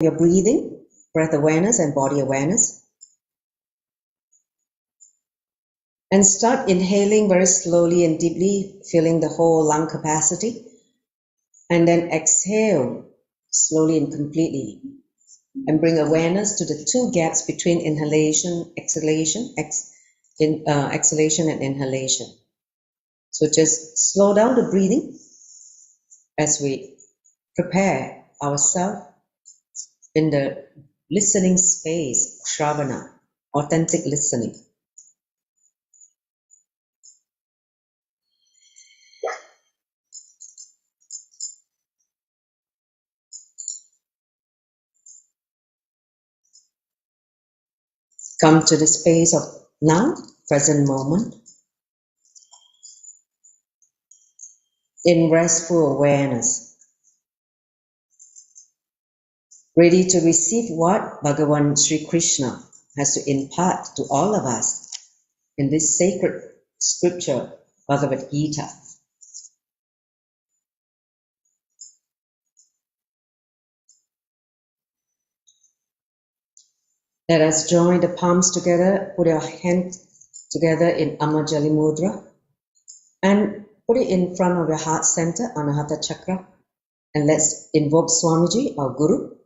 your breathing, breath awareness and body awareness. And start inhaling very slowly and deeply, filling the whole lung capacity. And then exhale slowly and completely. And bring awareness to the two gaps between inhalation, exhalation, exhalation and inhalation. So just slow down the breathing as we prepare ourselves in the listening space, Shravana, authentic listening. Come to the space of now, present moment, in restful awareness, ready to receive what Bhagavan Sri Krishna has to impart to all of us in this sacred scripture, Bhagavad Gita. Let us join the palms together, put our hands together in Amajali Mudra, and put it in front of your heart center, Anahata Chakra, and let's invoke Swamiji, our Guru,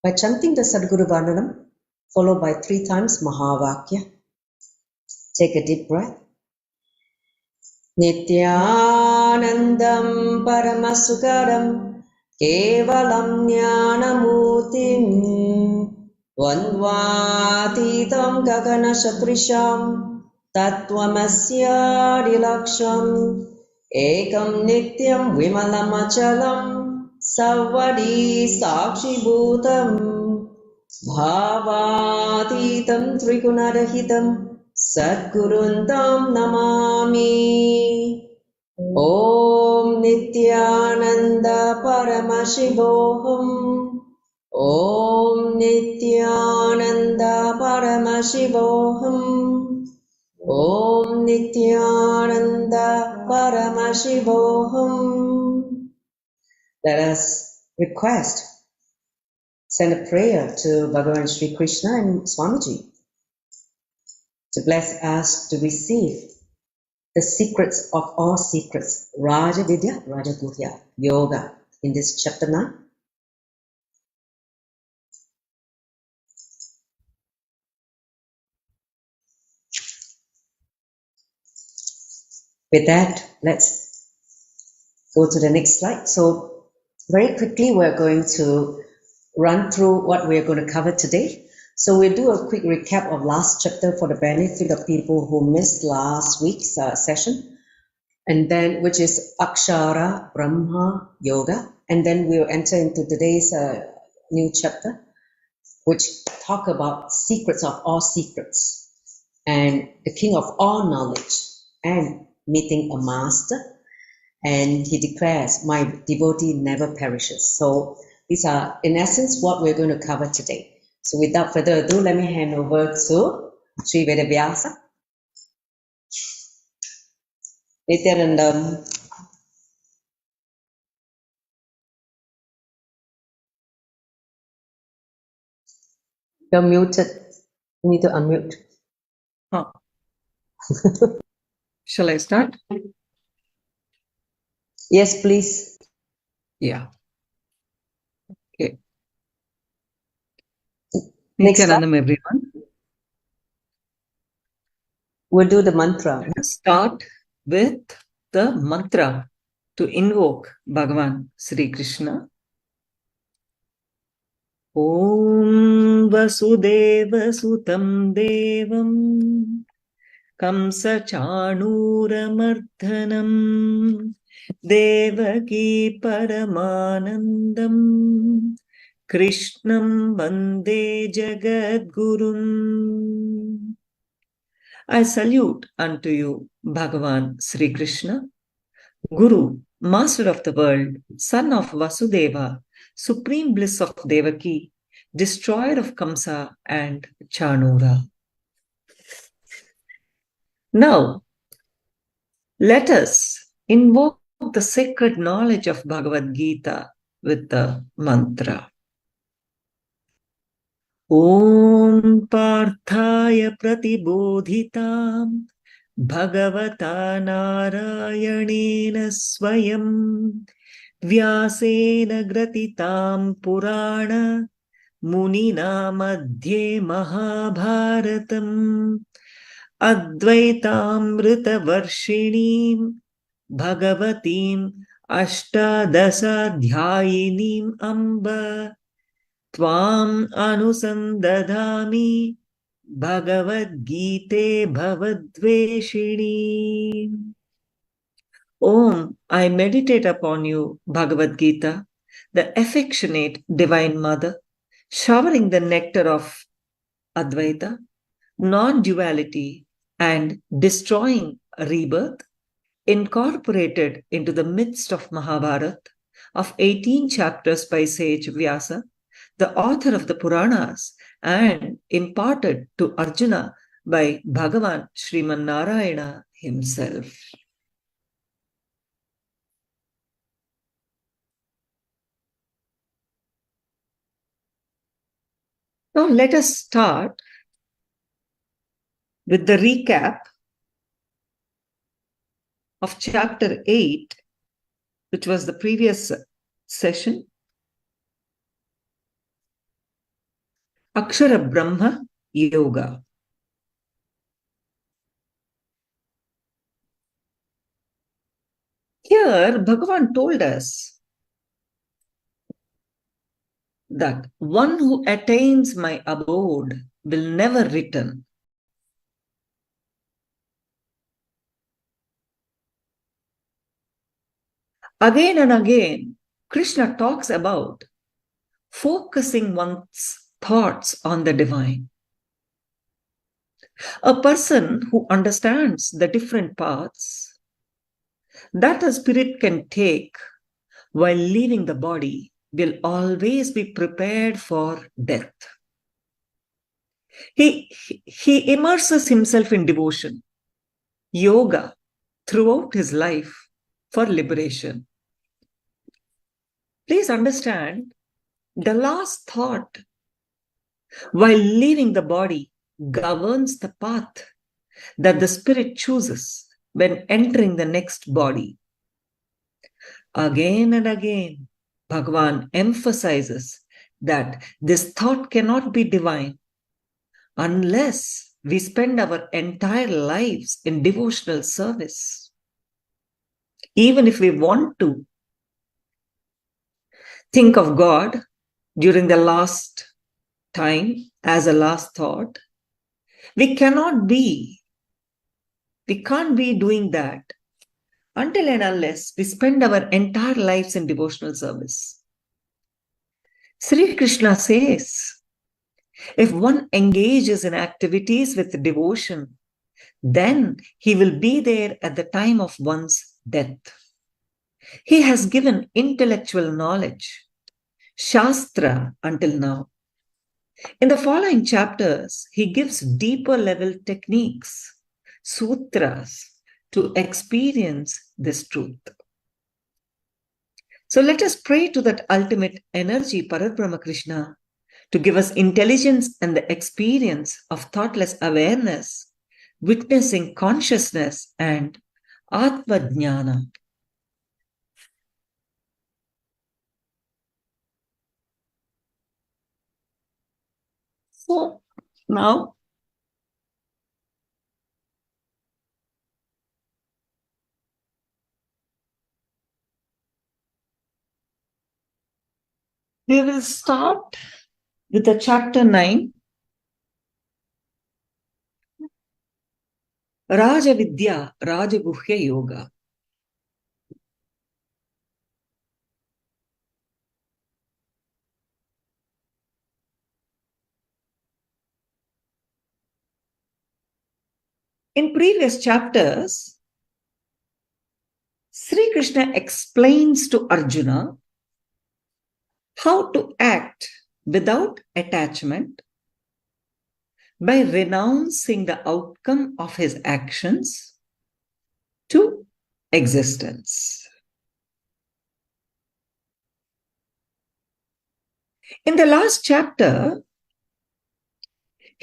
by chanting the Sadguru Vandanam, followed by 3 times Mahavakya. Take a deep breath. Nithyanandam Paramasukaram Kevalam Jnanamutim Dvandvatitam Gagana Shatrisham Tattvamasya Dilaksham Ekam Nityam Vimalamachalam Savvadi Sakshi Bhutam Bhavatitam Trigunadahitam Sadguruntam Namami. Om Nithyananda Paramashivoham. Om Nithyananda Paramashivoham. Om Nithyananda Paramashivoham. Let us request, send a prayer to Bhagavan Sri Krishna and Swamiji to bless us to receive the secrets of all secrets, Rājavidyā, Guhyaṁ, Yoga, in this chapter 9. With that, let's go to the next slide. So very quickly, we're going to run through what we're going to cover today. So we'll do a quick recap of last chapter for the benefit of people who missed last week's session, and then which is Akshara Brahma Yoga, and then we'll enter into today's new chapter, which talk about secrets of all secrets, and the king of all knowledge, and meeting a master, and he declares, my devotee never perishes. So these are, in essence, what we're going to cover today. So without further ado, let me hand over to Sri Vedavyasa. Nithyananda. You're muted. You need to unmute. Oh. Shall I start? Yes, please. Yeah. Okay. Nithyanandam, everyone. We'll do the mantra. Let's start with the mantra to invoke Bhagavan Sri Krishna. Om Vasudeva Sutam Devam Kamsa-Chanūramardhanam Devaki Paramanandam Krishnam Vande Jagadgurum. I salute unto you, Bhagavan Sri Krishna, Guru, Master of the world, Son of Vasudeva, Supreme Bliss of Devaki, Destroyer of Kamsa and Chanura. Now, let us invoke the sacred knowledge of Bhagavad Gita with the mantra. Om Parthaya Pratibodhitam Bhagavata Narayanena Swayam Vyasena Gratitam Purana Munina Madhye Mahabharatam Advaitamrita Varshinim Bhagavatim Ashtadasa Dhyayinim Amba Tvam Anusandadhami Bhagavad Gita Bhavadveshini. Om, I meditate upon you, Bhagavad Gita, the affectionate Divine Mother, showering the nectar of Advaita, non-duality, and destroying rebirth, incorporated into the midst of Mahabharata, of 18 chapters by sage Vyasa, the author of the Puranas, and imparted to Arjuna by Bhagavan Sriman Narayana himself. Now let us start with the recap of chapter 8, which was the previous session. Akshara Brahma Yoga. Here, Bhagavan told us that one who attains my abode will never return. Again and again, Krishna talks about focusing one's thoughts on the divine. A person who understands the different paths that a spirit can take while leaving the body will always be prepared for death. He immerses himself in devotion, yoga, throughout his life for liberation. Please understand, the last thought while leaving the body governs the path that the spirit chooses when entering the next body. Again and again, Bhagavan emphasizes that this thought cannot be divine unless we spend our entire lives in devotional service. Even if we want to think of God during the last time as a last thought, we can't be doing that until and unless we spend our entire lives in devotional service. Sri Krishna says, if one engages in activities with devotion, then he will be there at the time of one's death. He has given intellectual knowledge, Shastra, until now. In the following chapters, he gives deeper level techniques, sutras, to experience this truth. So let us pray to that ultimate energy, Parabrahma Krishna, to give us intelligence and the experience of thoughtless awareness, witnessing consciousness and Atma Jnana. So now, we will start with the chapter 9, Rājavidyā, Rāja Yoga. In previous chapters, Sri Krishna explains to Arjuna how to act without attachment by renouncing the outcome of his actions to existence. In the last chapter,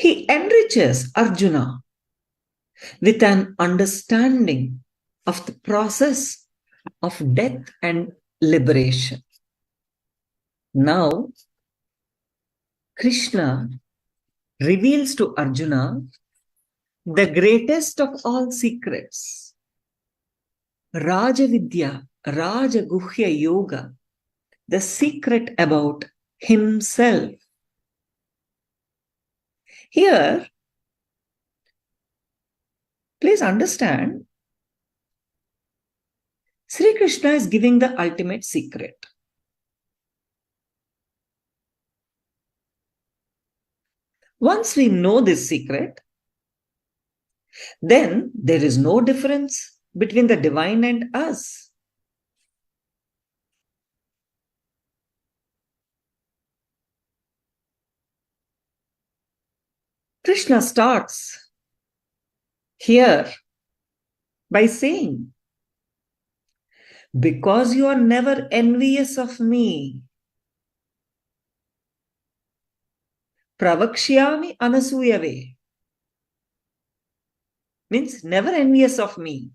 he enriches Arjuna with an understanding of the process of death and liberation. Now, Krishna reveals to Arjuna the greatest of all secrets, Rājavidyā, Rāja Guhya Yoga, the secret about himself. Here, please understand, Sri Krishna is giving the ultimate secret. Once we know this secret, then there is no difference between the divine and us. Krishna starts here by saying, because you are never envious of me, pravakshyami anasuyave, means never envious of me,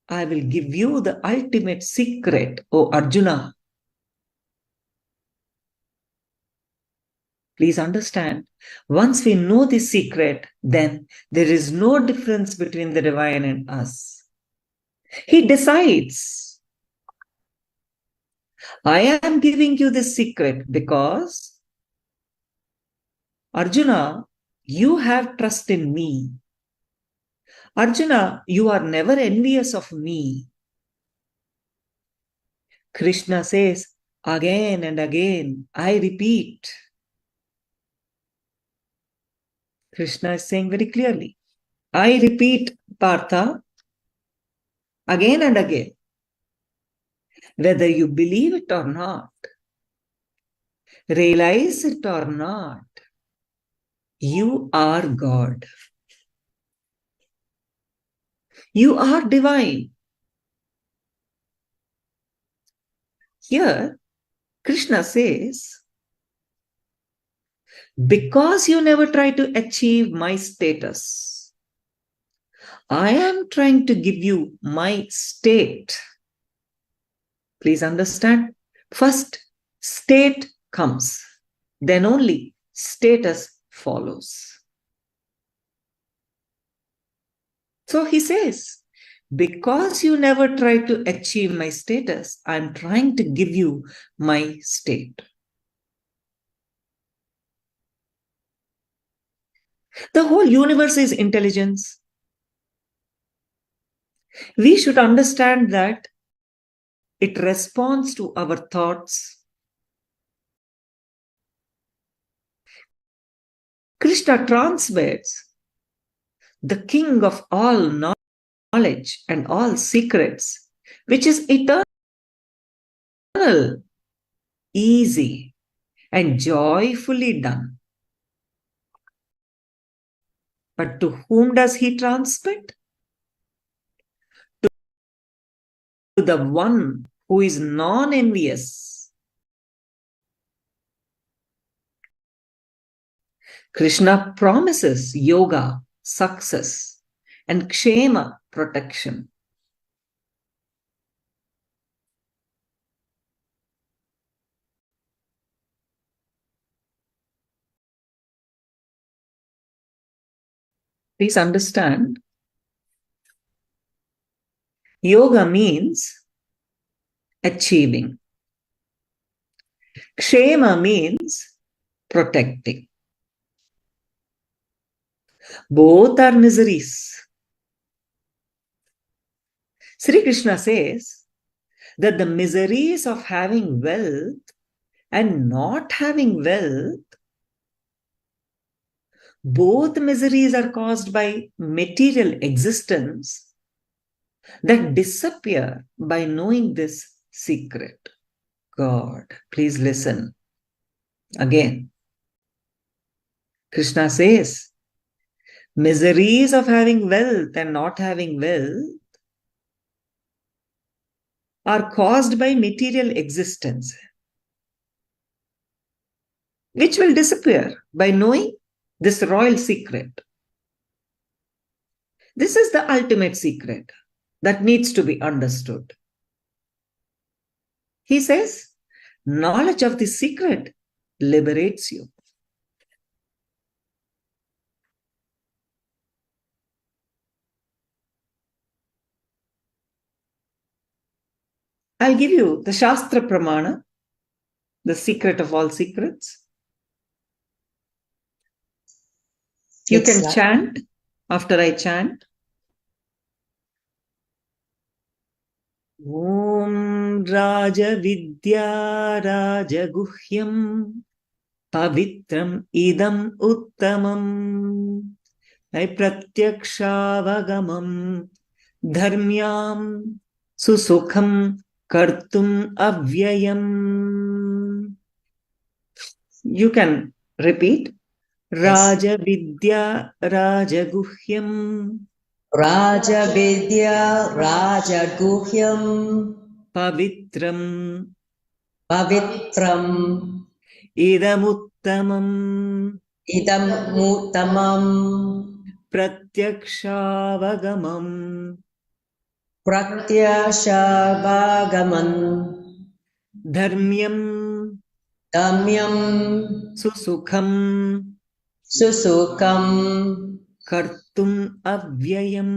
I will give you the ultimate secret, O Arjuna. Please understand, once we know this secret, then there is no difference between the divine and us. He decides, I am giving you this secret because, Arjuna, you have trust in me. Arjuna, you are never envious of me. Krishna says, again and again, I repeat. Krishna is saying very clearly, I repeat, Partha, again and again, whether you believe it or not, realize it or not, you are God. You are divine. Here, Krishna says, because you never try to achieve my status, I am trying to give you my state. Please understand, first state comes, then only status follows. So he says, because you never try to achieve my status, I am trying to give you my state. The whole universe is intelligence. We should understand that it responds to our thoughts. Krishna transmits the king of all knowledge and all secrets, which is eternal, easy, and joyfully done. But to whom does he transmit? To the one who is non-envious. Krishna promises yoga, success, and kshema, protection. Please understand, yoga means achieving. Kshema means protecting. Both are miseries. Sri Krishna says that the miseries of having wealth and not having wealth, both miseries are caused by material existence that disappear by knowing this secret. God, please listen. Again, Krishna says, miseries of having wealth and not having wealth are caused by material existence, which will disappear by knowing this royal secret. This is the ultimate secret that needs to be understood. He says, knowledge of this secret liberates you. I'll give you the Shastra Pramana, the secret of all secrets. You can chant after I chant. Om Rājavidyā Rāja Guhyaṁ Pavitram idam uttamam Pratyakshaavagamam dharmyam susukham kartum avyayam. You can repeat. Rājavidyā Rāja Guhyaṁ Rājavidyā Rāja Guhyaṁ Pavitram idamuttamam Pratyakshaavagamam dharmyam susukham kartum avyayam.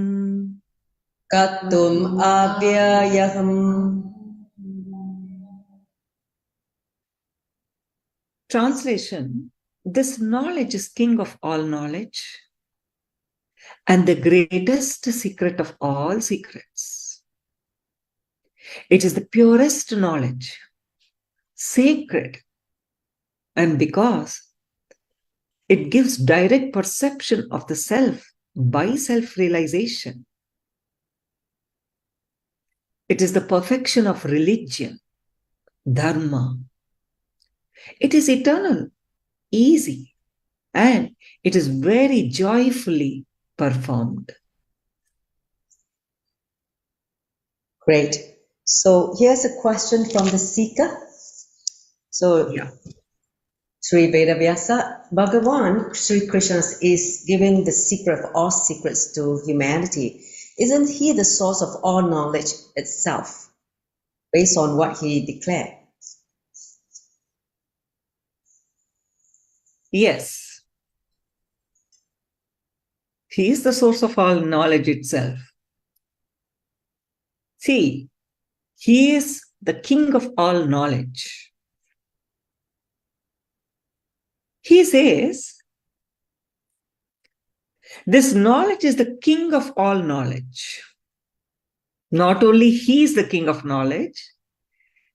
Translation: this knowledge is king of all knowledge and the greatest secret of all secrets. It is the purest knowledge, sacred, and because it gives direct perception of the self by self-realization. It is the perfection of religion, dharma. It is eternal, easy, and it is very joyfully performed. Great. So here's a question from the seeker. So, Sri Vedavyasa, Bhagavan, Sri Krishna is giving the secret of all secrets to humanity. Isn't he the source of all knowledge itself, based on what he declared? Yes. He is the source of all knowledge itself. See, he is the king of all knowledge. He says, this knowledge is the king of all knowledge. Not only he is the king of knowledge,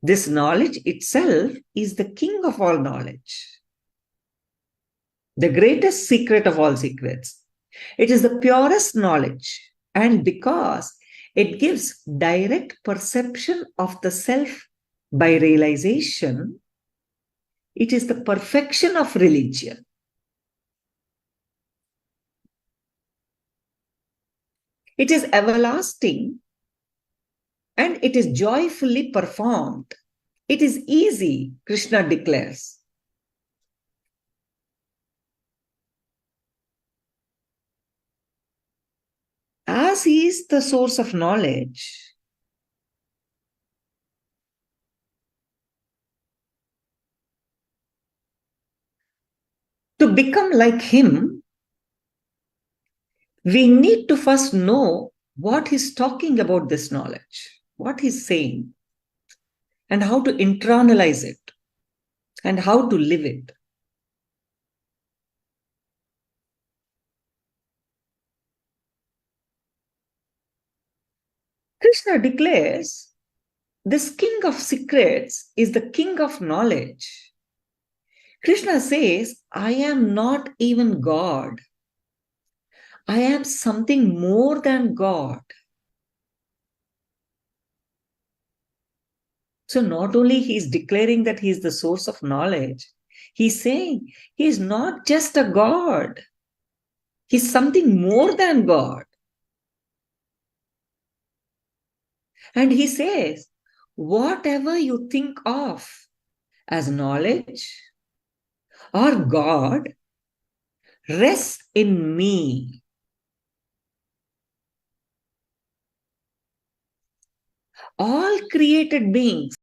this knowledge itself is the king of all knowledge. The greatest secret of all secrets. It is the purest knowledge, and because it gives direct perception of the self by realization, it is the perfection of religion. It is everlasting and it is joyfully performed. It is easy, Krishna declares. As he is the source of knowledge, to become like him, we need to first know what he's talking about this knowledge, what he's saying, and how to internalize it, and how to live it. Krishna declares, this king of secrets is the king of knowledge. Krishna says, I am not even God. I am something more than God. So not only he is declaring that he is the source of knowledge, he's saying he is not just a God. He's something more than God. And he says, whatever you think of as knowledge or God, rests in me. All created beings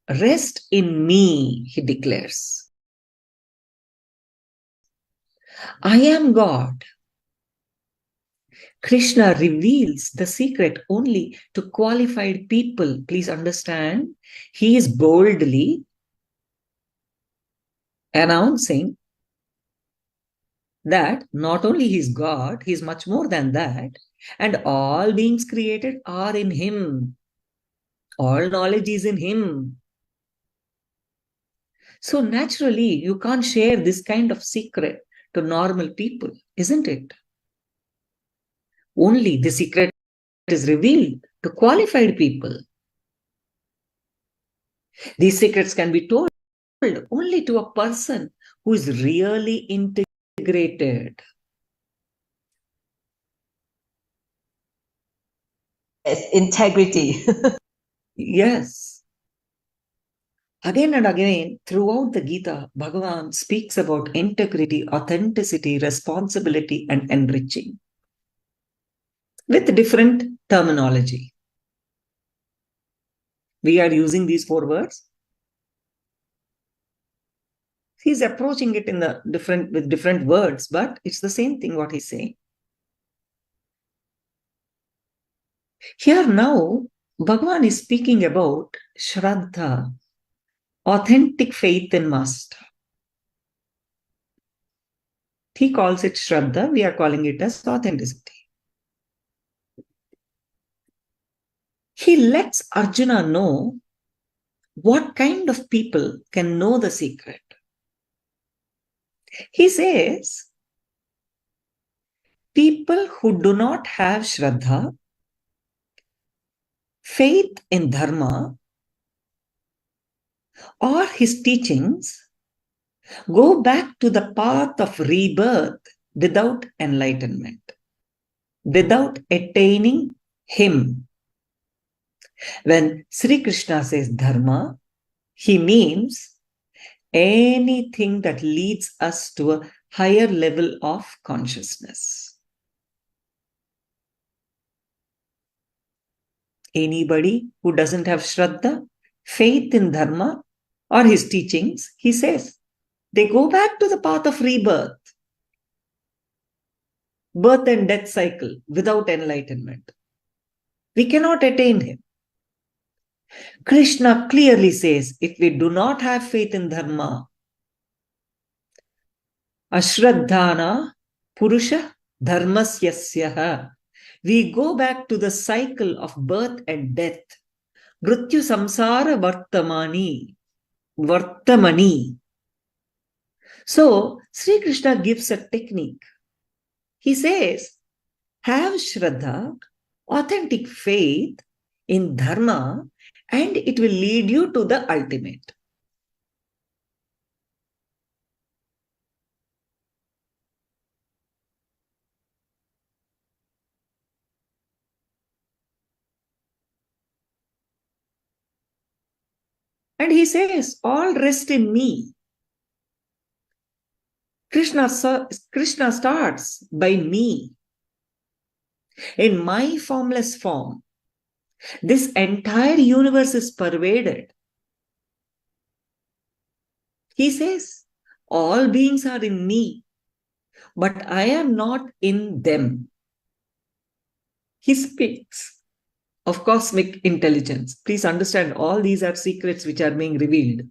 rest in me, he declares. I am God. Krishna reveals the secret only to qualified people. Please understand, he is boldly announcing that not only he is God, he is much more than that, and all beings created are in him. All knowledge is in him. So naturally, you can't share this kind of secret to normal people, isn't it? Only the secret is revealed to qualified people. These secrets can be told only to a person who is really integrated. Yes, integrity. Yes. Again and again, throughout the Gita, Bhagavan speaks about integrity, authenticity, responsibility, and enriching with different terminology. We are using these 4 words. He's approaching it in the with different words, but it's the same thing what he's saying. Here now, Bhagavan is speaking about Shraddha, authentic faith in Master. He calls it Shraddha, we are calling it as authenticity. He lets Arjuna know what kind of people can know the secret. He says, people who do not have Shraddha, faith in Dharma, or his teachings, go back to the path of rebirth without enlightenment, without attaining him. When Sri Krishna says Dharma, he means anything that leads us to a higher level of consciousness. Anybody who doesn't have Shraddha, faith in Dharma or his teachings, he says, they go back to the path of rebirth, birth and death cycle without enlightenment. We cannot attain him. Krishna clearly says, if we do not have faith in Dharma, ashraddhana purusha dharmasyasya, we go back to the cycle of birth and death. Mrityu samsara vartamani. So, Sri Krishna gives a technique. He says, have Shraddha, authentic faith in Dharma, and it will lead you to the ultimate. And he says, all rest in me. Krishna starts by me. In my formless form, this entire universe is pervaded. He says, all beings are in me, but I am not in them. He speaks of cosmic intelligence. Please understand, all these are secrets which are being revealed.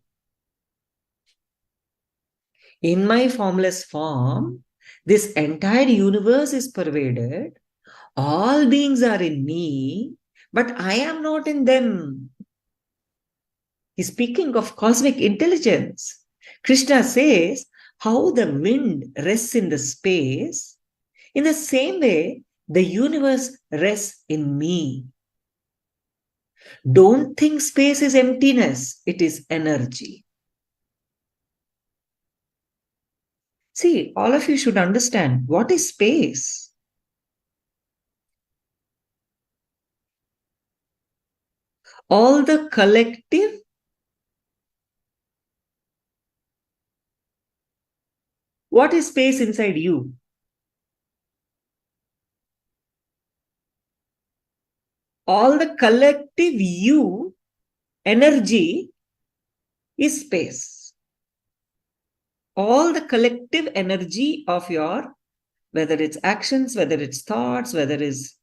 In my formless form, this entire universe is pervaded. All beings are in me, but I am not in them. He's speaking of cosmic intelligence. Krishna says, how the wind rests in the space, in the same way, the universe rests in me. Don't think space is emptiness, it is energy. See, all of you should understand, what is space? All the collective What is space inside you? All the collective you energy is space. All the collective energy of your, whether it's actions, whether it's thoughts, whether it's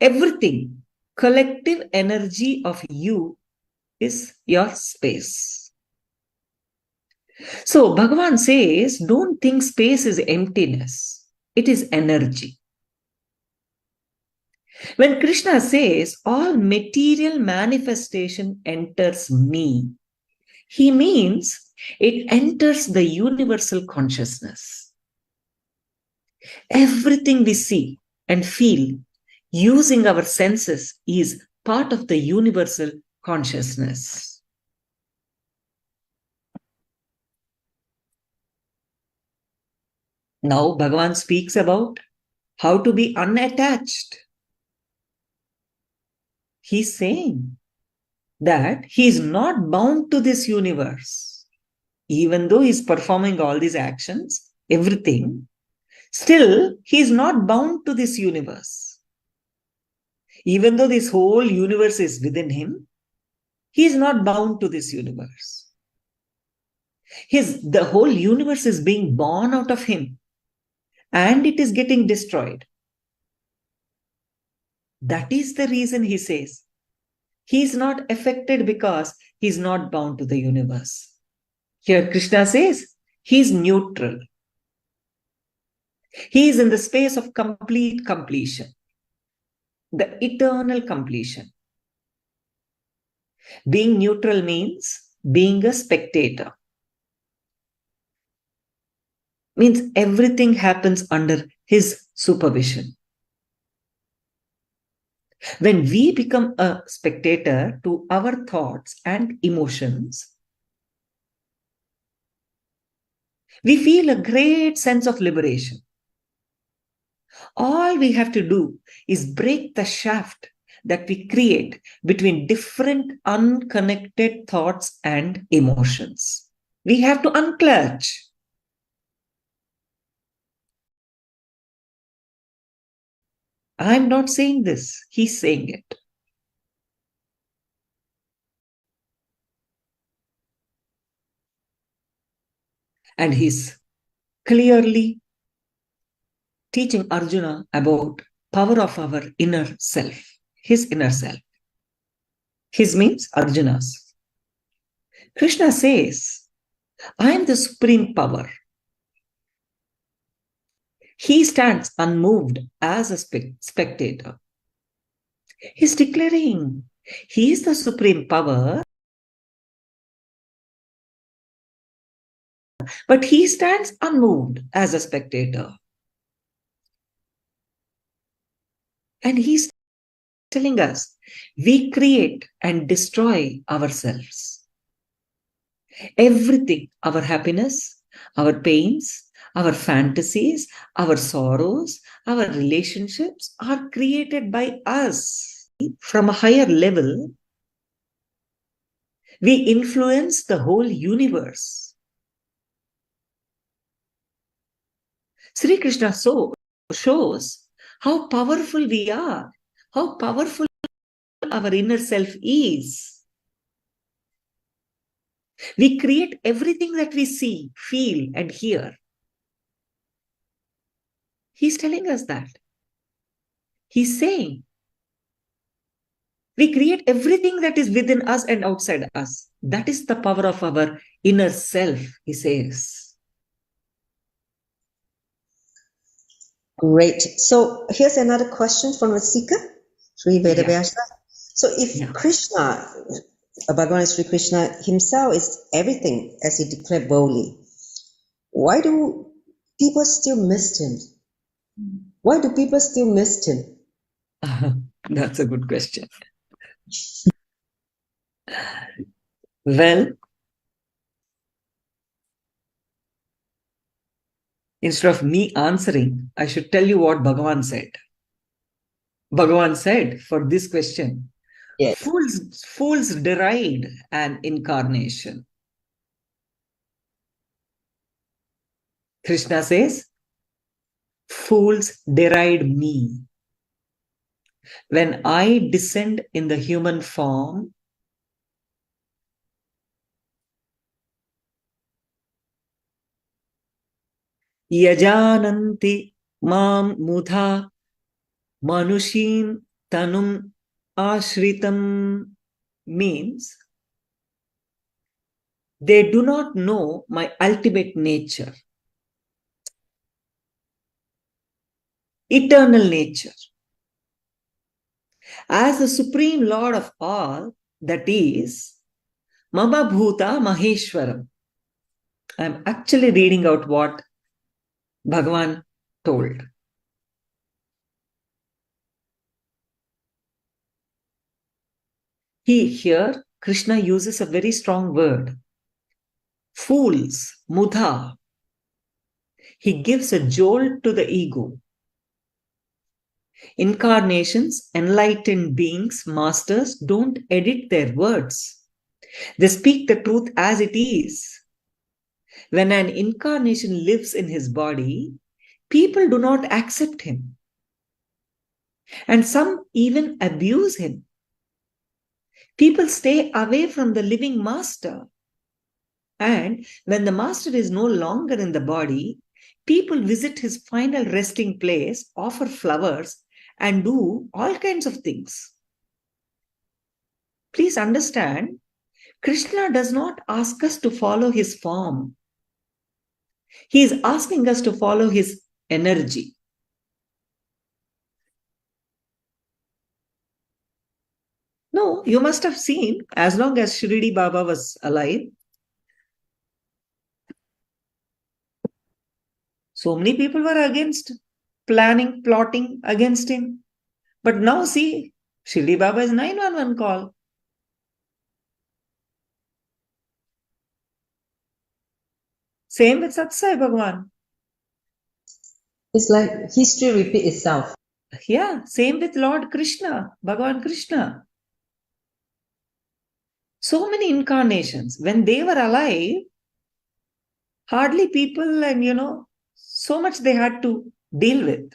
everything, collective energy of you is your space. So Bhagavan says, don't think space is emptiness. It is energy. When Krishna says, all material manifestation enters me, he means it enters the universal consciousness. Everything we see and feel using our senses is part of the universal consciousness. Now Bhagavan speaks about how to be unattached. He's saying that he is not bound to this universe. Even though he's performing all these actions, everything, still he is not bound to this universe. Even though this whole universe is within him, he is not bound to this universe. The whole universe is being born out of him and it is getting destroyed. That is the reason he says he is not affected because he is not bound to the universe. Here Krishna says he is neutral. He is in the space of complete completion, the eternal completion. Being neutral means being a spectator. Means everything happens under his supervision. When we become a spectator to our thoughts and emotions, we feel a great sense of liberation. All we have to do is break the shaft that we create between different unconnected thoughts and emotions. We have to unclutch. I'm not saying this, he's saying it. And he's clearly teaching Arjuna about power of our inner self, his inner self. His means Arjuna's. Krishna says, I am the supreme power. He stands unmoved as a spectator. He's declaring he is the supreme power, but he stands unmoved as a spectator. And he's telling us, we create and destroy ourselves. Everything, our happiness, our pains, our fantasies, our sorrows, our relationships are created by us. From a higher level, we influence the whole universe. Sri Krishna shows how powerful we are, how powerful our inner self is. We create everything that we see, feel, and hear. He's telling us that. He's saying, we create everything that is within us and outside us. That is the power of our inner self, he says. Great. So here's another question from a seeker, Sri Vedavyasa. So if Krishna, Bhagavan Sri Krishna himself is everything, as he declared boldly, why do people still miss him? Why do people still miss him? That's a good question. Well, instead of me answering, I should tell you what Bhagavan said. Bhagavan said for this question, yes. Fools deride an incarnation. Krishna says, fools deride me. When I descend in the human form, yajananti mam mudha manushim tanum ashritam, means they do not know my ultimate nature, eternal nature. As the Supreme Lord of all, that is, Mama Bhuta Maheshwaram. I am actually reading out what Bhagavan told. Here, Krishna uses a very strong word. Fools, mudha. He gives a jolt to the ego. Incarnations, enlightened beings, masters, don't edit their words. They speak the truth as it is. When an incarnation lives in his body, people do not accept him. And some even abuse him. People stay away from the living master. And when the master is no longer in the body, people visit his final resting place, offer flowers, and do all kinds of things. Please understand, Krishna does not ask us to follow his form. He is asking us to follow his energy. No, you must have seen, as long as Shirdi Baba was alive, so many people were against, plotting against him. But now see, Shirdi Baba is 911 call. Same with Sat Sai Bhagavan. It's like history repeats itself. Yeah, same with Lord Krishna, Bhagavan Krishna. So many incarnations. When they were alive, hardly people and, so much they had to deal with.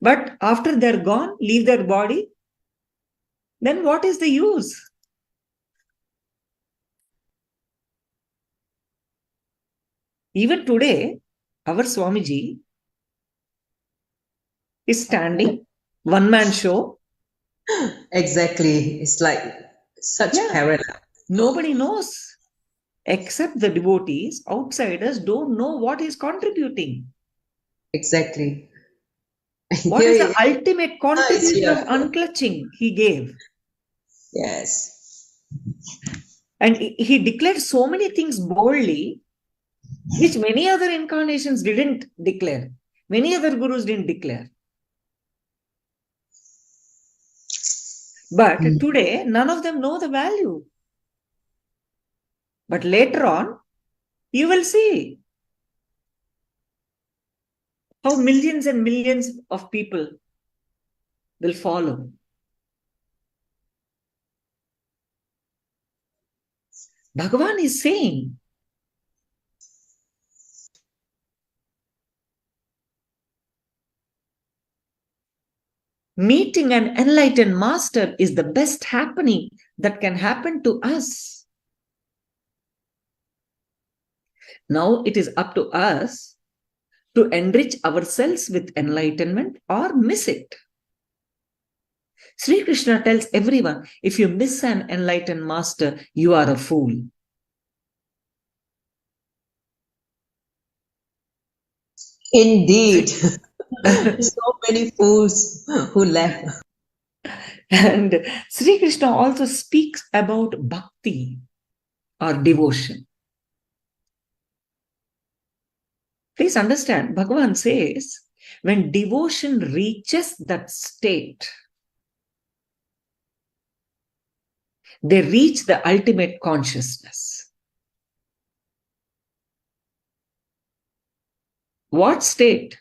But after they're gone, leave their body, then what is the use? Even today, our Swamiji is standing, one-man show. Exactly. It's like such parallel. Nobody knows. Except the devotees, outsiders don't know what he's contributing. Exactly. What is the ultimate contribution of unclutching he gave? Yes. And he declared so many things boldly, which many other incarnations didn't declare. Many other gurus didn't declare. But today, none of them know the value. But later on, you will see how millions and millions of people will follow. Bhagavan is saying, meeting an enlightened master is the best happening that can happen to us. Now it is up to us to enrich ourselves with enlightenment or miss it. Sri Krishna tells everyone, if you miss an enlightened master, you are a fool. Indeed. So many fools who left. And Sri Krishna also speaks about bhakti or devotion. Please understand, Bhagavan says, when devotion reaches that state, they reach the ultimate consciousness. What state?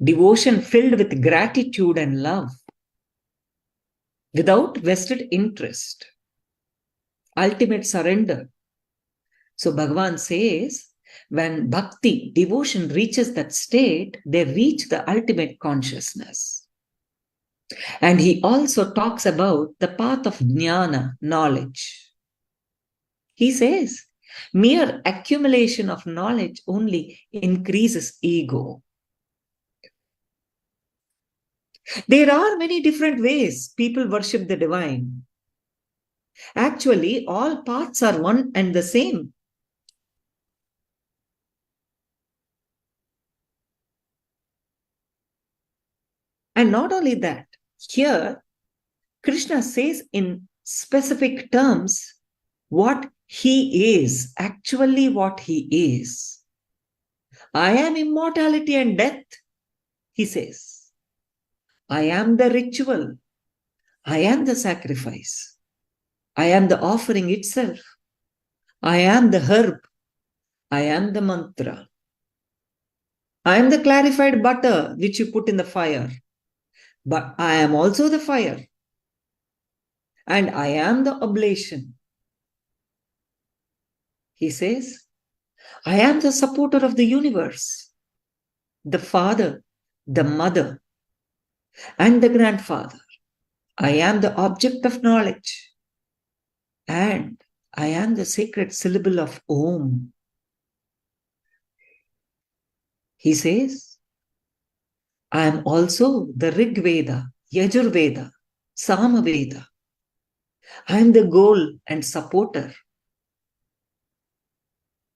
Devotion filled with gratitude and love, without vested interest, ultimate surrender. So Bhagavan says, when bhakti, devotion reaches that state, they reach the ultimate consciousness. And he also talks about the path of jnana, knowledge. He says, mere accumulation of knowledge only increases ego. There are many different ways people worship the divine. Actually, all paths are one and the same. And not only that, here, Krishna says in specific terms what he is, actually what he is. I am immortality and death, he says. I am the ritual. I am the sacrifice. I am the offering itself. I am the herb. I am the mantra. I am the clarified butter which you put in the fire. But I am also the fire. And I am the oblation. He says, I am the supporter of the universe, the father, the mother, and the grandfather. I am the object of knowledge. And I am the sacred syllable of Om. He says, I am also the Rig Veda, Yajur Veda, Sama Veda. I am the goal and supporter,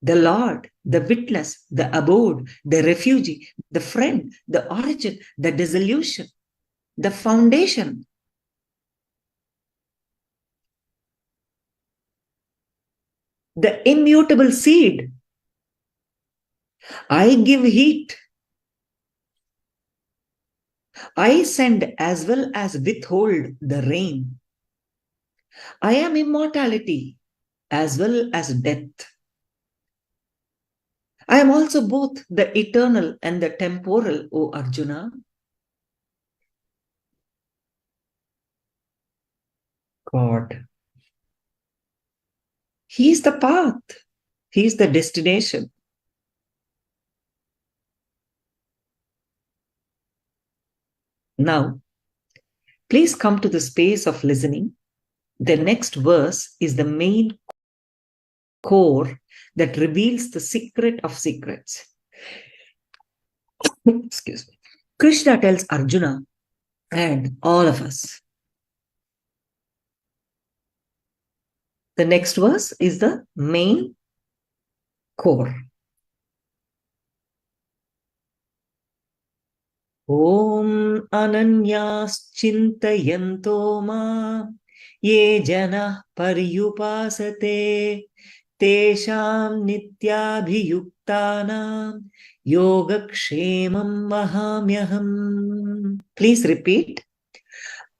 the Lord, the witness, the abode, the refugee, the friend, the origin, the dissolution, the foundation. The immutable seed. I give heat. I send as well as withhold the rain. I am immortality as well as death. I am also both the eternal and the temporal, O Arjuna. God. He is the path. He is the destination. Now, please come to the space of listening. The next verse is the main core that reveals the secret of secrets. Excuse me. Krishna tells Arjuna and all of us. The next verse is the main core. Om ananyas chintayanto ma ye jana paryupasate tesham nityabhiyuktanam yogakshémam vahamyaham. Please repeat.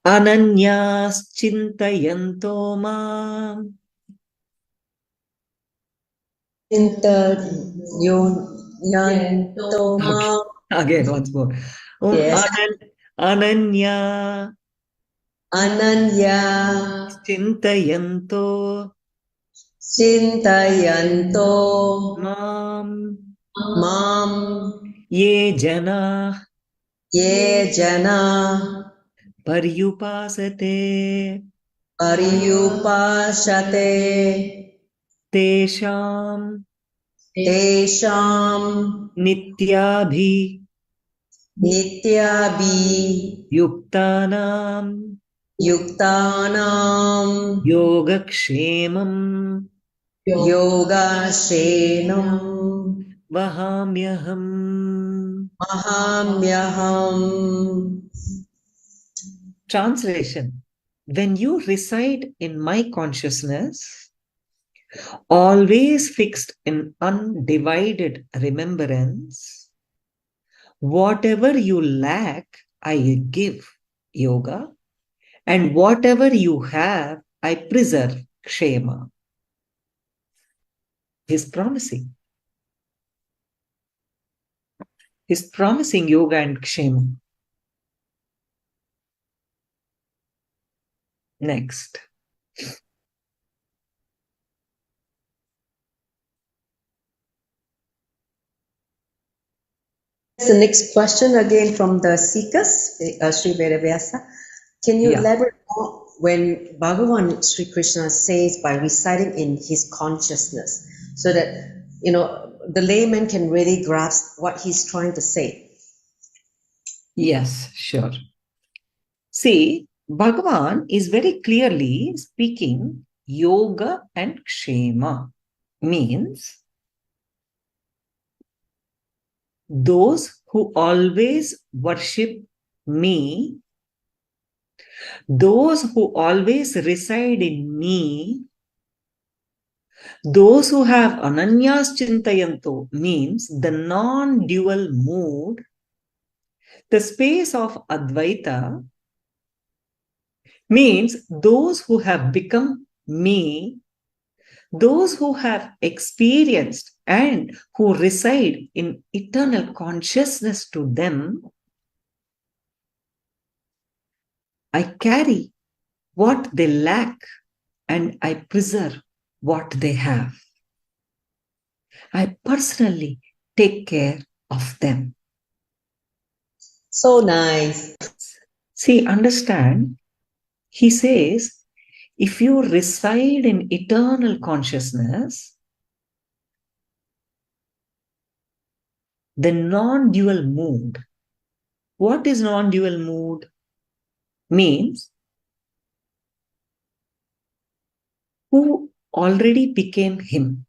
Ananyas chintayanto ma. Chintayanto ma. Again, once more. Yes. Ananya Chintayanto mam ye jana paryupasate tesham nityabhi yuktanam yogakshémam vahamyaham. Translation. When you reside in my consciousness, always fixed in undivided remembrance, whatever you lack, I give, yoga, and whatever you have, I preserve, kshema. He's promising. He's promising yoga and kshema. Next. the next question again from the seekers, Sri Vedavyasa. Can you elaborate more when Bhagavan Sri Krishna says by reciting in his consciousness, so that the layman can really grasp what he's trying to say? Yes, sure. See, Bhagavan is very clearly speaking yoga and kshema, means those who always worship me, those who always reside in me, those who have ananyas chintayanto, means the non-dual mood, the space of Advaita, means those who have become me, those who have experienced and who reside in eternal consciousness to them. I carry what they lack and I preserve what they have. I personally take care of them. So nice. See, understand, he says, if you reside in eternal consciousness, the non-dual mood. What is non-dual mood? Means who already became him.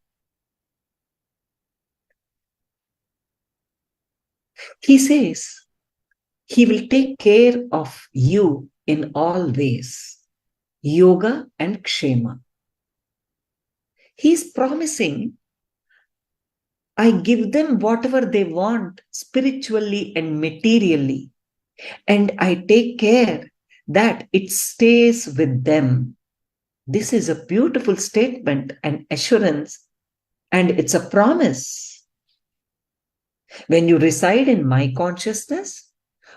He says he will take care of you in all ways. Yoga and kshema. He's promising, I give them whatever they want spiritually and materially, and I take care that it stays with them. This is a beautiful statement and assurance, and it's a promise. When you reside in my consciousness,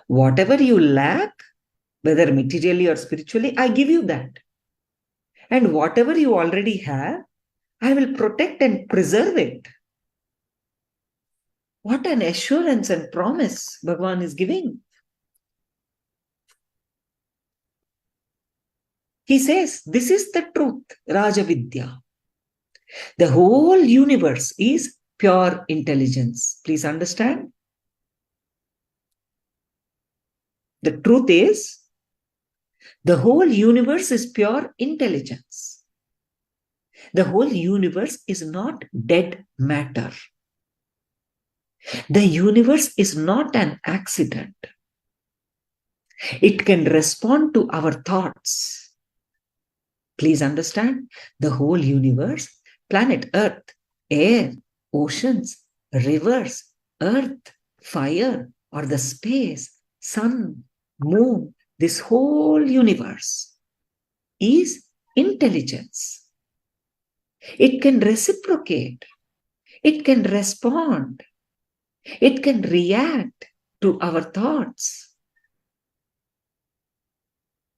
whatever you lack, whether materially or spiritually, I give you that. And whatever you already have, I will protect and preserve it. What an assurance and promise Bhagavan is giving. He says, this is the truth, Rājavidyā. The whole universe is pure intelligence. Please understand. The truth is, the whole universe is pure intelligence. The whole universe is not dead matter. The universe is not an accident. It can respond to our thoughts. Please understand, the whole universe, planet Earth, air, oceans, rivers, earth, fire, or the space, sun, moon, this whole universe is intelligence. It can reciprocate. It can respond. It can react to our thoughts.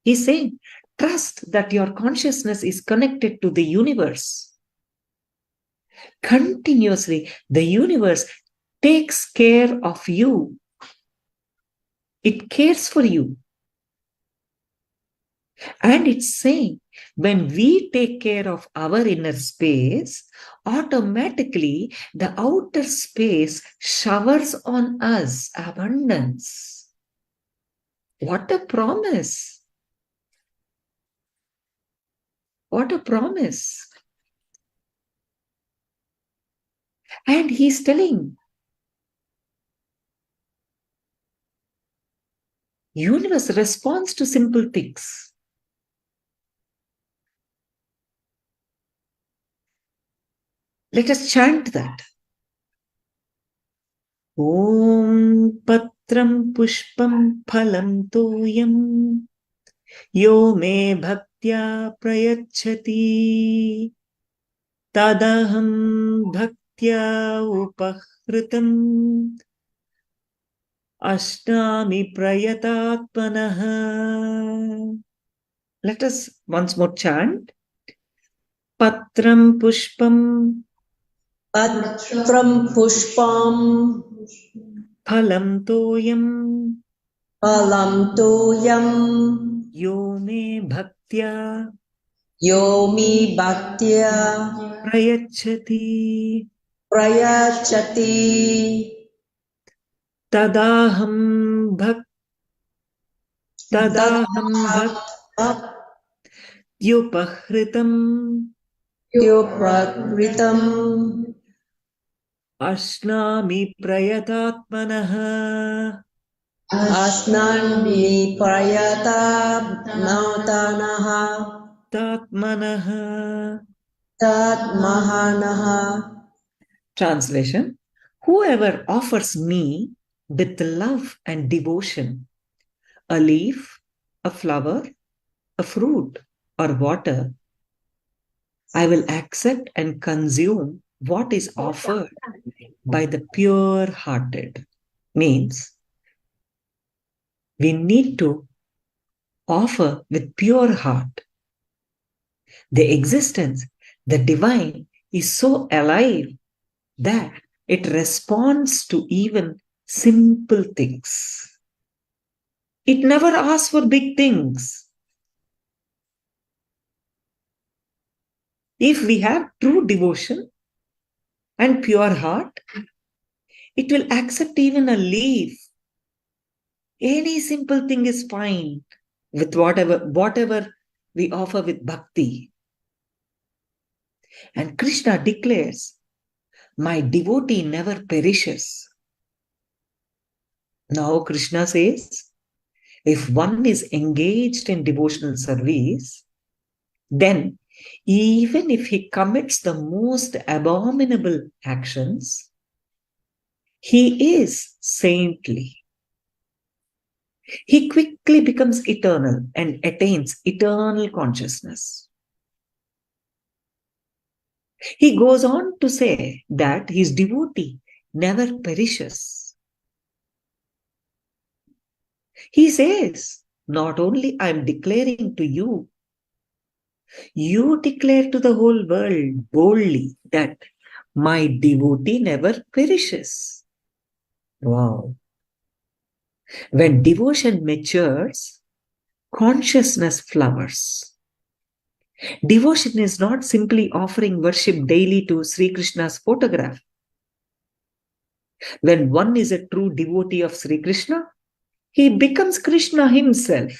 He's saying, trust that your consciousness is connected to the universe. Continuously, the universe takes care of you. It cares for you. And it's saying, when we take care of our inner space, automatically the outer space showers on us abundance. What a promise! What a promise! And he's telling, universe responds to simple things. Let us chant that. Om patram pushpam phalam toyam yo me bhaktya prayachati tadaham bhaktya upahritam ashnami prayatatmanaha. Let us once more chant. Patram pushpam Patram pushpam Phalam toyam Phalam toyam yo me bhaktya yo me bhaktya prayachati prayachati tadaham bhaktyupahritam Yoprakritam ashnami prayatatmanaha asnani prayata nautanaha tatmanaha. tatmahanaha. Translation: whoever offers me with love and devotion a leaf, a flower, a fruit, or water, I will accept and consume what is offered by the pure-hearted. Means we need to offer with pure heart. The existence, the divine, is so alive that it responds to even simple things. It never asks for big things. If we have true devotion and pure heart, it will accept even a leaf. Any simple thing is fine with whatever we offer with bhakti. And Krishna declares, my devotee never perishes. Now Krishna says, if one is engaged in devotional service, then even if he commits the most abominable actions, he is saintly. He quickly becomes eternal and attains eternal consciousness. He goes on to say that his devotee never perishes. He says, not only I am declaring to you, you declare to the whole world boldly that my devotee never perishes. Wow. When devotion matures, consciousness flowers. Devotion is not simply offering worship daily to Sri Krishna's photograph. When one is a true devotee of Sri Krishna, he becomes Krishna himself.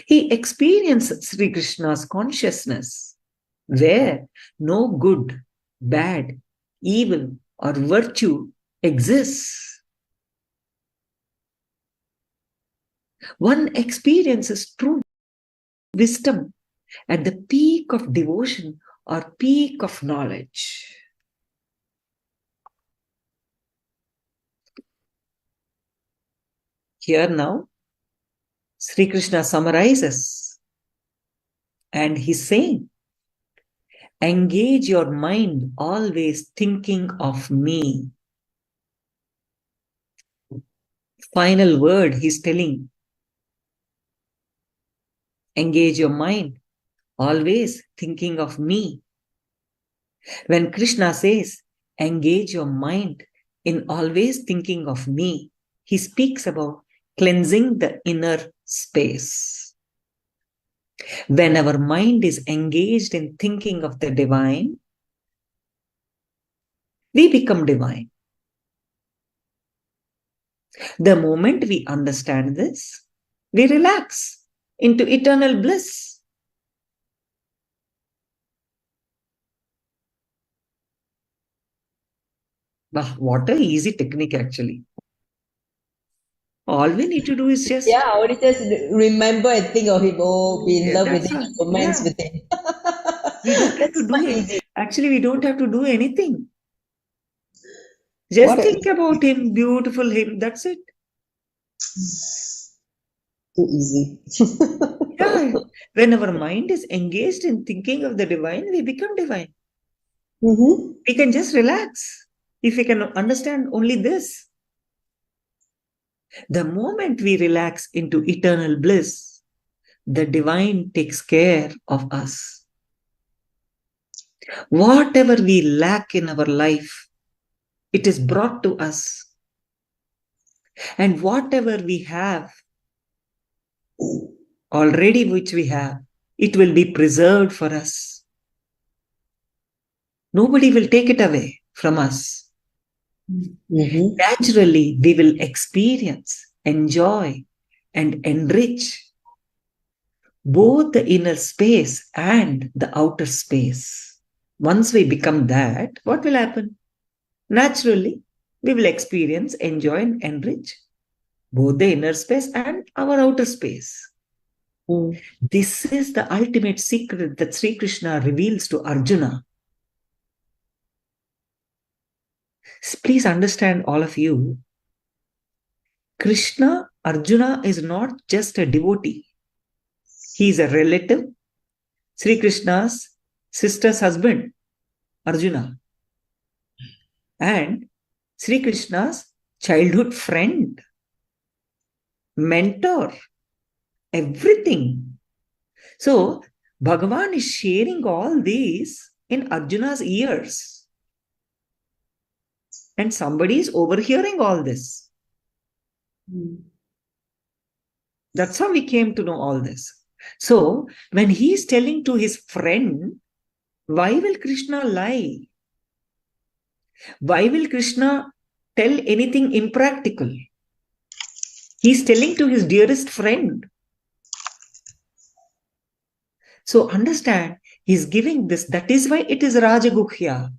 He experiences Sri Krishna's consciousness, where no good, bad, evil, or virtue exists. One experiences true wisdom at the peak of devotion or peak of knowledge. Here now, Sri Krishna summarizes, and he's saying, engage your mind always thinking of me. Final word he's telling, engage your mind always thinking of me. When Krishna says, engage your mind in always thinking of me, he speaks about cleansing the inner space. When our mind is engaged in thinking of the divine, we become divine. The moment we understand this, we relax into eternal bliss. What an easy technique actually. All we need to do is just... Yeah, only just remember and think of him. Oh, be in love with him, romance with him. We don't have to do it. Actually, we don't have to do anything. Just think about him, beautiful him, that's it. Too easy. Yeah. When our mind is engaged in thinking of the divine, we become divine. We can just relax if we can understand only this. The moment we relax into eternal bliss, the divine takes care of us. Whatever we lack in our life, it is brought to us And whatever we have already, which we have, it will be preserved for us. Nobody will take it away from us. Naturally, we will experience, enjoy, and enrich both the inner space and the outer space. Once we become that, what will happen? Naturally, we will experience, enjoy, and enrich both the inner space and our outer space. This is the ultimate secret that Sri Krishna reveals to Arjuna. Please understand, all of you, Krishna, Arjuna is not just a devotee. He is a relative, Sri Krishna's sister's husband, Arjuna, and Sri Krishna's childhood friend, mentor, everything. So, Bhagavan is sharing all these in Arjuna's ears. And somebody is overhearing all this. That's how we came to know all this. So, when he is telling to his friend, why will Krishna lie? Why will Krishna tell anything impractical? He's telling to his dearest friend. So understand, he's giving this. That is why it is Raja Guhyaṁ.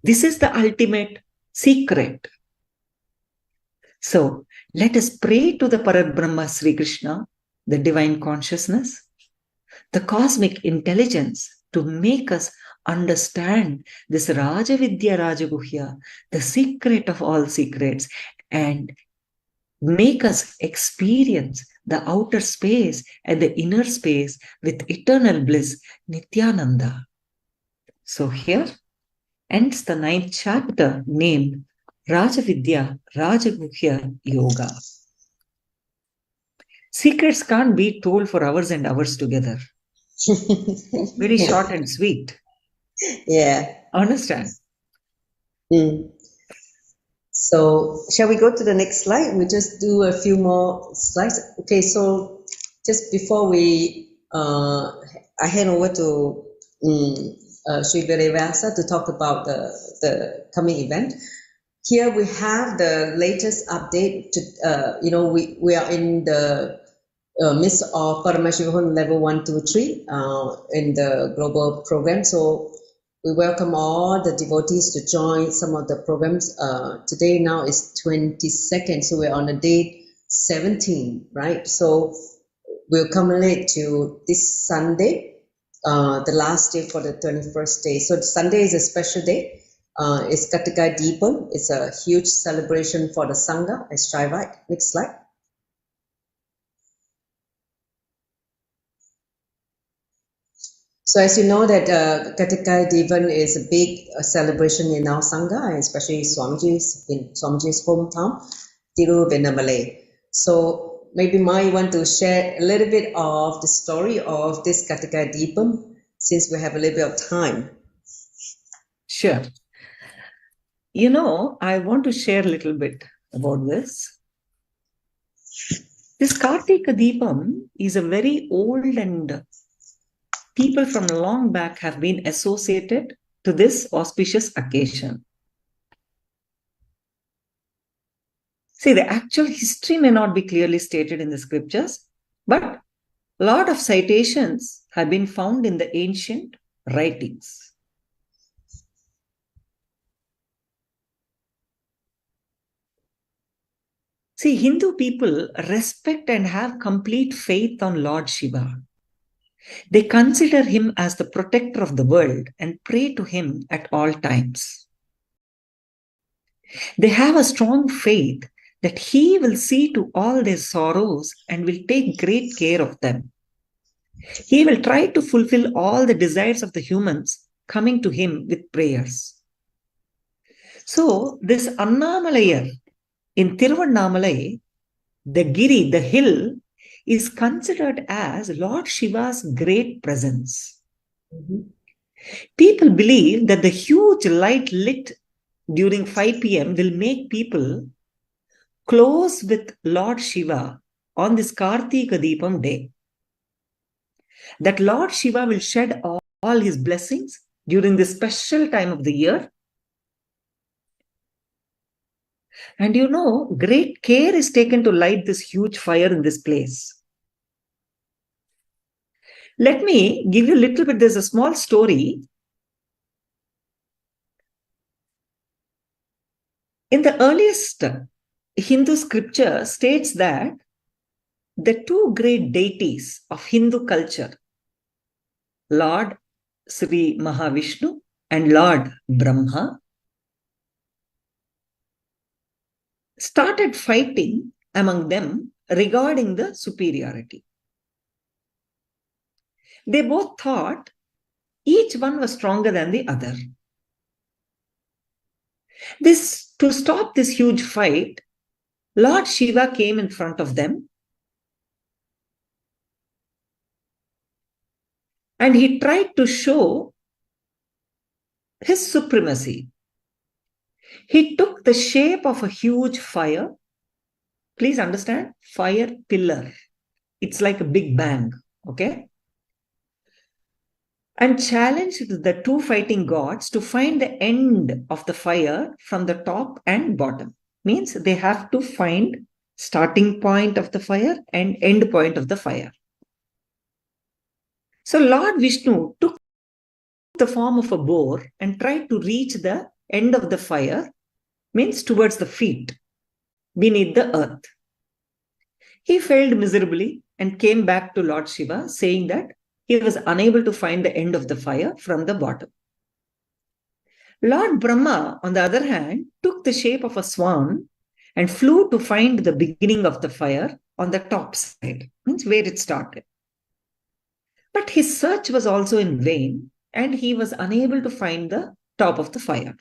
This is the ultimate secret. So let us pray to the Parabrahma Sri Krishna, the divine consciousness, the cosmic intelligence, to make us understand this Rājavidyā Raja Guhyaṁ, the secret of all secrets, and make us experience the outer space and the inner space with eternal bliss, Nithyananda. So here ends the 9th chapter named Rājavidyā Raja Guhya Yoga. Secrets can't be told for hours and hours together. Very short and sweet. Yeah. Understand? So, shall we go to the next slide? We just do a few more slides. Okay, so just before I hand over to Sri Virevasa to talk about the coming event. Here we have the latest update. We are in the midst of Paramashivahon level 1, 2, 3 in the global program. So we welcome all the devotees to join some of the programs. Today now is 22nd, so we're on the day 17, right? So we'll culminate to this Sunday, the last day for the 21st day. So Sunday is a special day. It's 𝐾𝐸𝐳𝐷𝐸. It's a huge celebration for the Sangha. Let's try right. Next slide. So as you know that 𝐾𝐸𝐳𝐷𝐸 is a big celebration in our Sangha, especially Swamiji's hometown, Tiruvennamala. So maybe Ma, you want to share a little bit of the story of this 𝐾𝐸𝐳𝐷𝐸 since we have a little bit of time. Sure. I want to share a little bit about this. This Kartika Deepam is a very old, and people from long back have been associated to this auspicious occasion. See, the actual history may not be clearly stated in the scriptures, but a lot of citations have been found in the ancient writings. See, Hindu people respect and have complete faith on Lord Shiva. They consider him as the protector of the world and pray to him at all times. They have a strong faith that he will see to all their sorrows and will take great care of them. He will try to fulfill all the desires of the humans coming to him with prayers. So, this Annamalayar in Tiruvannamalai, the Giri, the hill, is considered as Lord Shiva's great presence. People believe that the huge light lit during 5 p.m. will make people close with Lord Shiva on this Kartika Deepam day. That Lord Shiva will shed all his blessings during this special time of the year. And you know, great care is taken to light this huge fire in this place. Let me give you a little bit, there's a small story. In the earliest Hindu scripture states that the two great deities of Hindu culture, Lord Sri Mahavishnu and Lord Brahma, started fighting among them regarding the superiority. They both thought each one was stronger than the other. To stop this huge fight, Lord Shiva came in front of them and he tried to show his supremacy. He took the shape of a huge fire. Please understand, fire pillar. It's like a big bang, okay? And challenged the two fighting gods to find the end of the fire from the top and bottom. Means they have to find starting point of the fire and end point of the fire. So Lord Vishnu took the form of a boar and tried to reach the end of the fire, means towards the feet, beneath the earth. He failed miserably and came back to Lord Shiva, saying that he was unable to find the end of the fire from the bottom. Lord Brahma, on the other hand, took the shape of a swan and flew to find the beginning of the fire on the top side, means where it started. But his search was also in vain, and he was unable to find the top of the fire.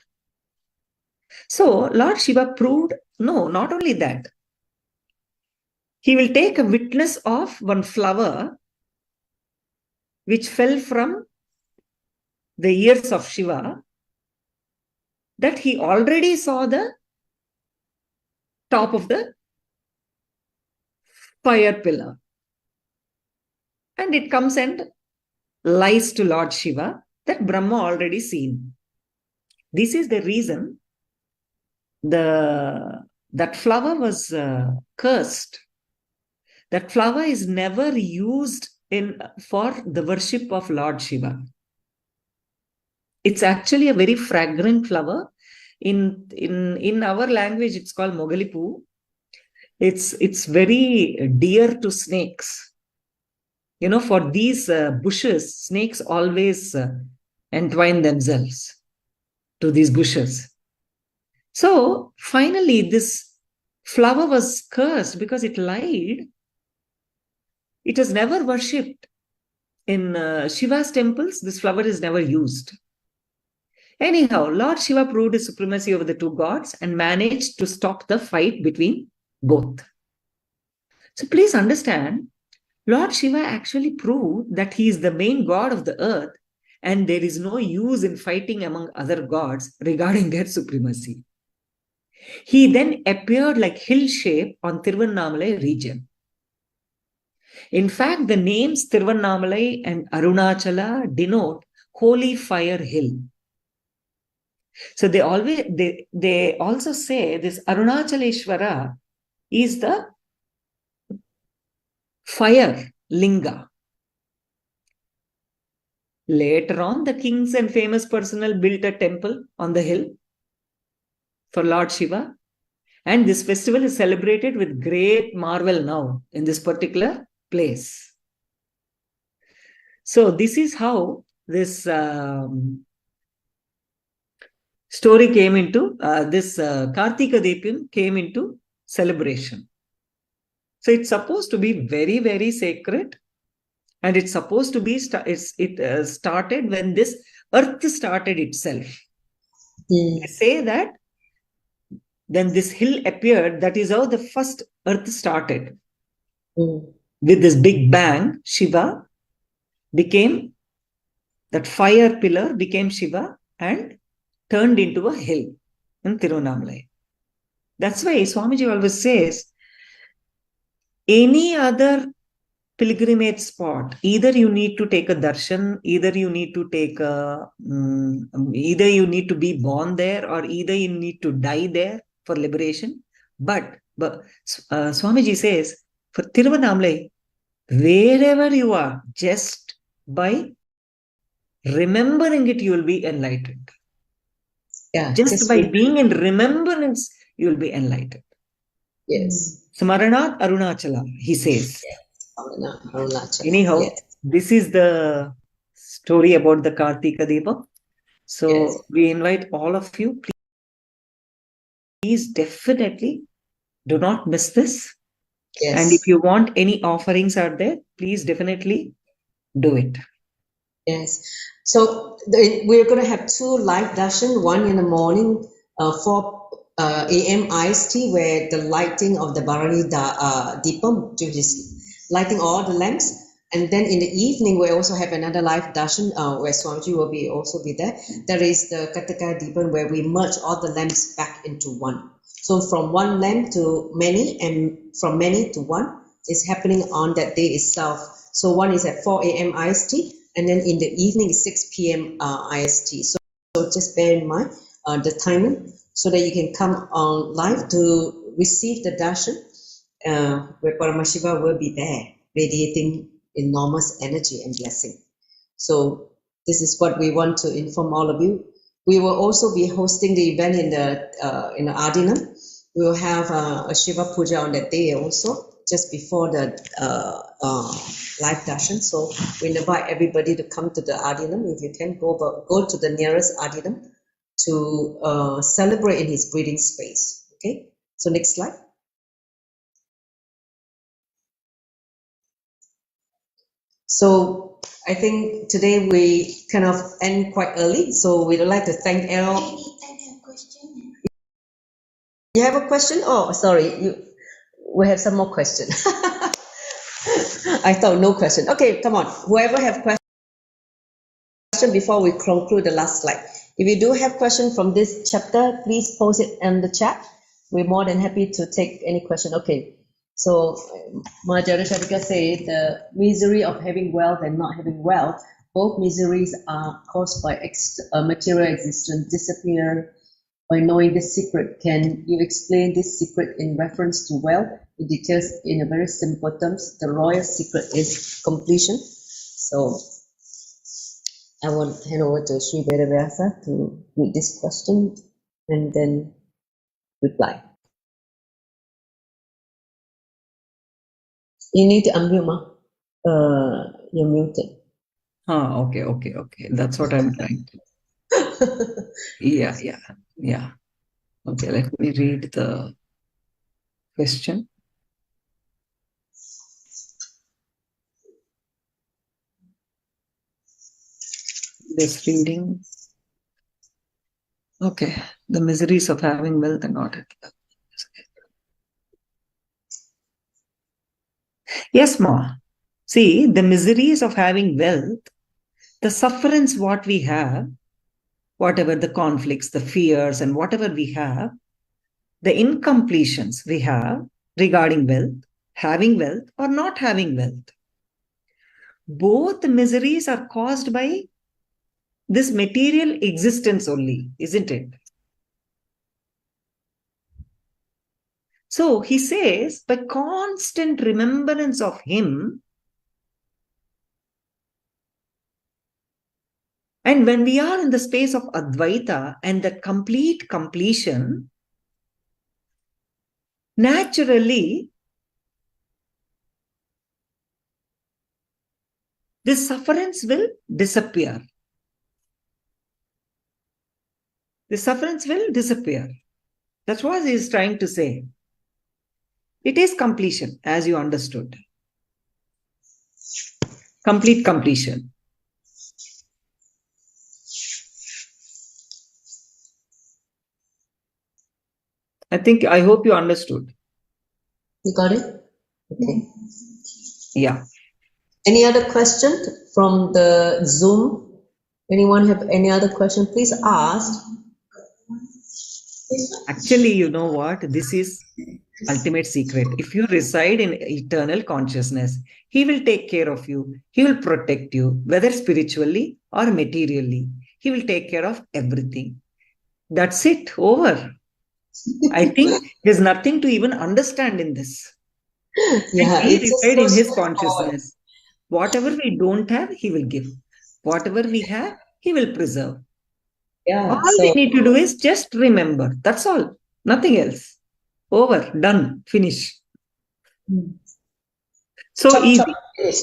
So Lord Shiva proved, no, not only that, he will take a witness of one flower which fell from the ears of Shiva, that he already saw the top of the fire pillar. And it comes and lies to Lord Shiva that Brahma already seen. This is the reason that flower was cursed. That flower is never used for the worship of Lord Shiva. It's actually a very fragrant flower. In our language, it's called Mogalipu. It's very dear to snakes. You know, for these bushes, snakes always entwine themselves to these bushes. So finally, this flower was cursed because it lied. It was never worshipped. In Shiva's temples, this flower is never used. Anyhow, Lord Shiva proved his supremacy over the two gods and managed to stop the fight between both. So please understand, Lord Shiva actually proved that he is the main god of the earth and there is no use in fighting among other gods regarding their supremacy. He then appeared like hill shape on Tiruvannamalai region. In fact, the names Tiruvannamalai and Arunachala denote holy fire hill. So they also say this Arunachaleshwara is the fire linga. Later on, the kings and famous personnel built a temple on the hill for Lord Shiva. And this festival is celebrated with great marvel now in this particular place. So this is how this story came into, this Kartika Deepam came into celebration. So it's supposed to be very, very sacred. And it's supposed to be, it started when this earth started itself. They say that then this hill appeared, that is how the first earth started. With this big bang, Shiva became, that fire pillar became Shiva and turned into a hill. in Tiruvannamalai. That's why Swamiji always says, any other pilgrimage spot, either you need to take a darshan, either you need to take either you need to be born there, or either you need to die there for liberation. But Swamiji says, for Tiruvannamalai, wherever you are, just by remembering it, you will be enlightened. Yeah, just by being in remembrance, you will be enlightened. Yes. Smaranat Arunachala, he says. Arunachala. Anyhow, yes. This is the story about the Kartika Deepam. So we invite all of you, please definitely do not miss this. Yes. And if you want any offerings are there, please definitely do it. Yes. So we're going to have 2 live darshan, one in the morning, 4 a.m. IST, where the lighting of the Bharani Deepam, which is lighting all the lamps. And then in the evening, we also have another live darshan where Swamiji will also be there. There is the Kataka Deepam, where we merge all the lamps back into one. So from one lamp to many, and from many to one is happening on that day itself. So one is at 4 a.m. IST, and then in the evening is 6 p.m. IST. So just bear in mind the timing, so that you can come on live to receive the darshan, where Paramashiva will be there, radiating enormous energy and blessing. So this is what we want to inform all of you. We will also be hosting the event in the Adinam. We will have a Shiva Puja on that day also, just before the live darshan. So we invite everybody to come to the Adinam. If you can, go to the nearest Adinam to celebrate in his breathing space. Okay, so next slide. So I think today we kind of end quite early, so we'd like to thank El. I have a question. You have a question? Oh, sorry, we have some more questions. I thought no question. Okay, come on. Whoever have question before we conclude the last slide. If you do have question from this chapter, please post it in the chat. We're more than happy to take any question. Okay. So, Mahajara Shavika say the misery of having wealth and not having wealth, both miseries are caused by material existence, disappear by knowing this secret. Can you explain this secret in reference to wealth? It details in a very simple terms. The royal secret is completion. So, I will hand over to Sri Vedavyasa to read this question and then reply. You need to unmute, Ma. You're muted. Okay. That's what I'm trying to. Yeah. Okay, let me read the question. This reading. Okay, the miseries of having wealth and not having wealth. Yes, Ma. See, the miseries of having wealth, the sufferance what we have, whatever the conflicts, the fears, and whatever we have, the incompletions we have regarding wealth, having wealth or not having wealth, both the miseries are caused by this material existence only, isn't it? So he says, by constant remembrance of him, and when we are in the space of Advaita and the complete completion, naturally, this sufferance will disappear. The sufferance will disappear. That's what he is trying to say. It is completion, as you understood. Complete completion. I hope you understood. You got it? Okay. Yeah. Any other question from the Zoom? Anyone have any other question? Please ask. Actually, you know what? This is ultimate secret. If you reside in eternal consciousness, he will take care of you. He will protect you, whether spiritually or materially. He will take care of everything. That's it. Over. I think there's nothing to even understand in this. Yeah, We it's just reside so in his straightforward. consciousness. Whatever we don't have, he will give. Whatever we have, he will preserve. Yeah, All we need to do is just remember. That's all. Nothing else. Over. Done. Finish. So chop, easy. chop, finish.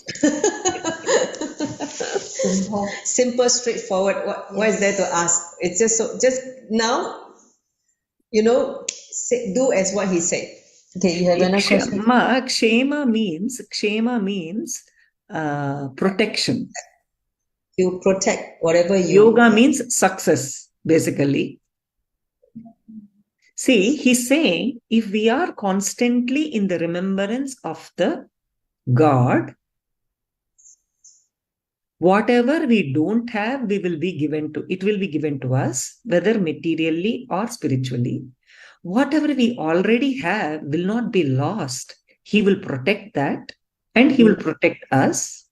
Simple, straightforward. What is there to ask? It's just so, just now, do as what he said. Okay, you have another question? Ksema means protection. You protect whatever you... Yoga means success, basically. See, he's saying, if we are constantly in the remembrance of the God, whatever we don't have, it will be given to us, whether materially or spiritually. Whatever we already have will not be lost. He will protect that, and he will protect us.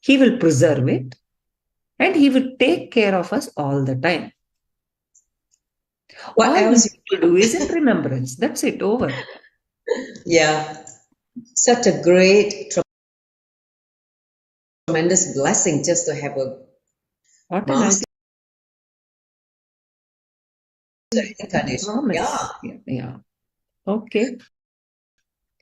He will preserve it, and he will take care of us all the time. What all else? we need to do is in remembrance. That's it. Over. Yeah. Such a great, tremendous blessing just to have a master incarnation. Yeah. Okay.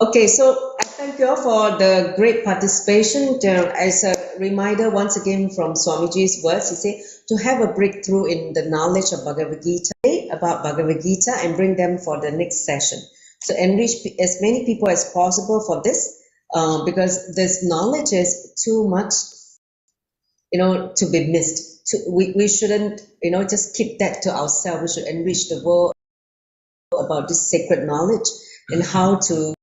Okay, so I thank you all for the great participation. As a reminder, once again, from Swamiji's words, he said, to have a breakthrough in the knowledge of Bhagavad Gita, about Bhagavad Gita, and bring them for the next session. So enrich as many people as possible for this, because this knowledge is too much, to be missed. We shouldn't, just keep that to ourselves. We should enrich the world about this sacred knowledge and how to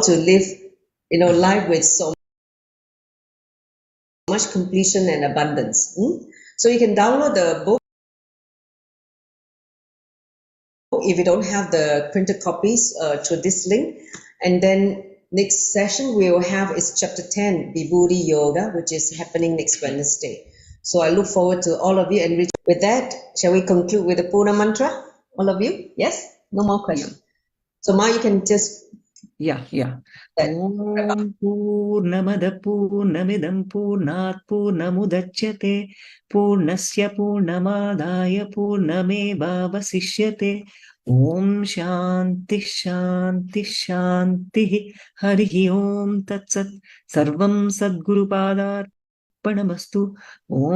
live, life with so much completion and abundance. So you can download the book if you don't have the printed copies through this link. And then next session we will have is chapter 10, Vibhuti Yoga, which is happening next Wednesday. So I look forward to all of you. And with that, shall we conclude with the Purna mantra? All of you? Yes? No more questions. Yeah. So Ma, you can just... Yeah. Om Purnamada Purnamidam Purnat Purnamudachyate Purnasya Purnamadaya Purnamevavasishyate Om Shanti Shanti Shanti Harihi Om Tat Sat Sarvam Sadguru Padarpanamastu Om